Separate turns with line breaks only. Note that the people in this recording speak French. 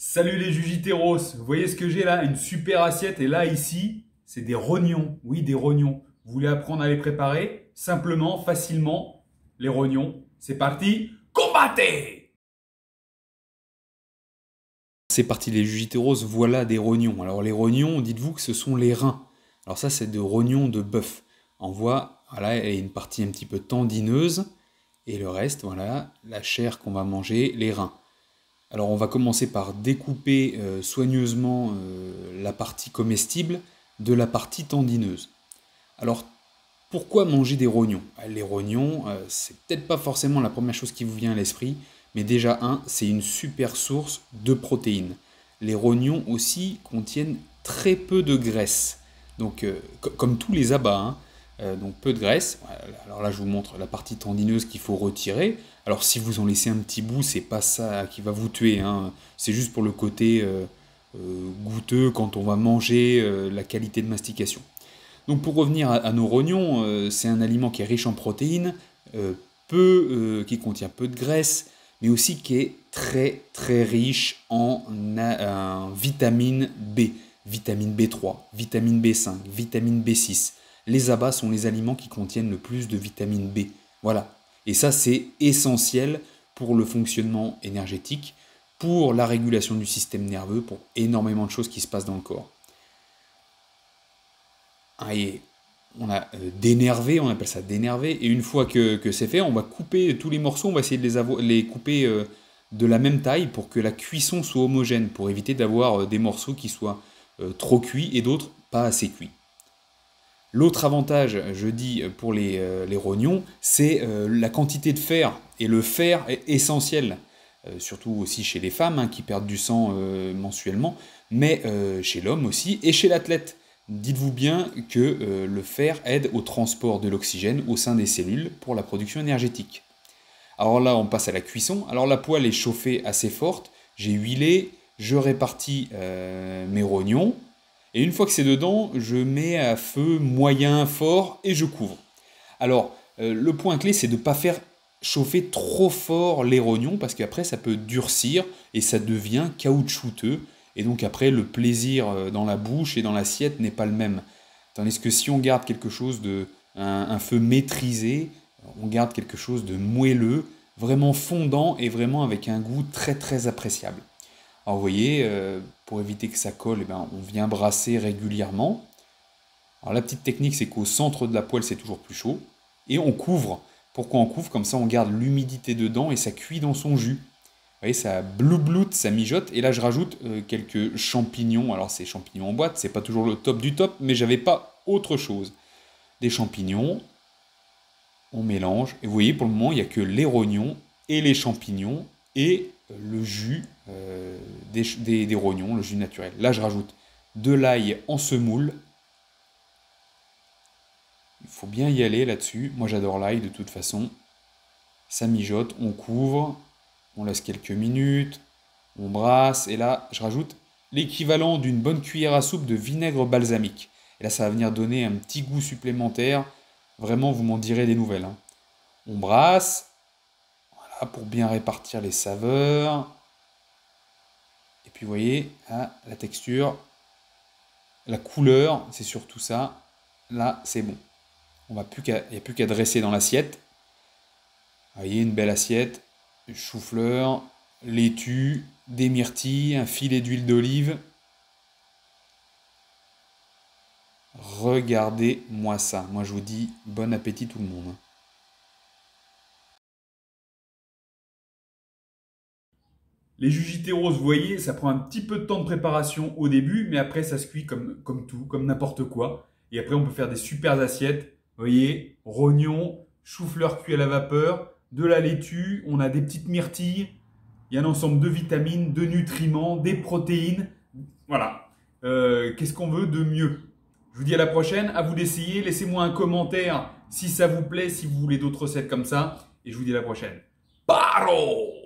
Salut les Jujiteros, vous voyez ce que j'ai là? Une super assiette et là ici, c'est des rognons. Oui, des rognons. Vous voulez apprendre à les préparer? Simplement, facilement, les rognons. C'est parti, combattez!
C'est parti les Jujiteros, voilà des rognons. Alors les rognons, dites-vous que ce sont les reins. Alors ça c'est de rognons de bœuf. On voit, voilà, il y a une partie un petit peu tendineuse et le reste, voilà, la chair qu'on va manger, les reins. Alors on va commencer par découper soigneusement la partie comestible de la partie tendineuse. Alors pourquoi manger des rognons? Les rognons, c'est peut-être pas forcément la première chose qui vous vient à l'esprit, mais déjà c'est une super source de protéines. Les rognons aussi contiennent très peu de graisse, donc comme tous les abats, donc peu de graisse. Alors là, je vous montre la partie tendineuse qu'il faut retirer. Alors si vous en laissez un petit bout, c'est pas ça qui va vous tuer, hein. C'est juste pour le côté goûteux quand on va manger, la qualité de mastication. Donc pour revenir à nos rognons, c'est un aliment qui est riche en protéines, qui contient peu de graisse, mais aussi qui est très très riche en vitamine B, vitamine B3, vitamine B5, vitamine B6. Les abats sont les aliments qui contiennent le plus de vitamine B. Voilà. Et ça, c'est essentiel pour le fonctionnement énergétique, pour la régulation du système nerveux, pour énormément de choses qui se passent dans le corps. Et on a d'énerver, on appelle ça d'énerver, et une fois que c'est fait, on va couper tous les morceaux, on va essayer de les couper de la même taille pour que la cuisson soit homogène, pour éviter d'avoir des morceaux qui soient trop cuits et d'autres pas assez cuits. L'autre avantage, je dis, pour les rognons, c'est la quantité de fer, et le fer est essentiel, surtout aussi chez les femmes qui perdent du sang mensuellement, mais chez l'homme aussi, et chez l'athlète. Dites-vous bien que le fer aide au transport de l'oxygène au sein des cellules pour la production énergétique. Alors là, on passe à la cuisson. Alors la poêle est chauffée assez forte, j'ai huilé, je répartis mes rognons, et une fois que c'est dedans, je mets à feu moyen, fort, et je couvre. Alors, le point clé, c'est de ne pas faire chauffer trop fort les rognons, parce qu'après, ça peut durcir, et ça devient caoutchouteux, et donc après, le plaisir dans la bouche et dans l'assiette n'est pas le même. Tandis que si on garde quelque chose un feu maîtrisé, on garde quelque chose de moelleux, vraiment fondant et vraiment avec un goût très très appréciable. Alors vous voyez, pour éviter que ça colle, on vient brasser régulièrement. Alors la petite technique, c'est qu'au centre de la poêle, c'est toujours plus chaud. Et on couvre. Pourquoi on couvre? Comme ça, on garde l'humidité dedans et ça cuit dans son jus. Vous voyez, ça bloubloute, ça mijote. Et là, je rajoute quelques champignons. Alors, c'est champignons en boîte, c'est pas toujours le top du top, mais j'avais pas autre chose. Des champignons, on mélange. Et vous voyez, pour le moment, il n'y a que les rognons et les champignons et le jus des rognons, le jus naturel. Là, je rajoute de l'ail en semoule. Il faut bien y aller là-dessus. Moi, j'adore l'ail de toute façon. Ça mijote, on couvre. On laisse quelques minutes, on brasse, et là, je rajoute l'équivalent d'une bonne cuillère à soupe de vinaigre balsamique. Et là, ça va venir donner un petit goût supplémentaire. Vraiment, vous m'en direz des nouvelles. On brasse, voilà, pour bien répartir les saveurs. Et puis, vous voyez, la texture, la couleur, c'est surtout ça. Là, c'est bon. Il n'y a plus qu'à dresser dans l'assiette. Vous voyez, une belle assiette. Chou-fleur, laitue, des myrtilles, un filet d'huile d'olive. Regardez-moi ça. Moi, je vous dis bon appétit tout le monde.
Les Jujiteros, vous voyez, ça prend un petit peu de temps de préparation au début, mais après ça se cuit comme tout, comme n'importe quoi. Et après, on peut faire des super assiettes. Vous voyez, rognons, chou-fleur cuit à la vapeur, de la laitue, on a des petites myrtilles. Il y a un ensemble de vitamines, de nutriments, des protéines. Voilà. Qu'est-ce qu'on veut de mieux? Je vous dis à la prochaine. À vous d'essayer. Laissez-moi un commentaire si ça vous plaît, si vous voulez d'autres recettes comme ça. Et je vous dis à la prochaine. Paro!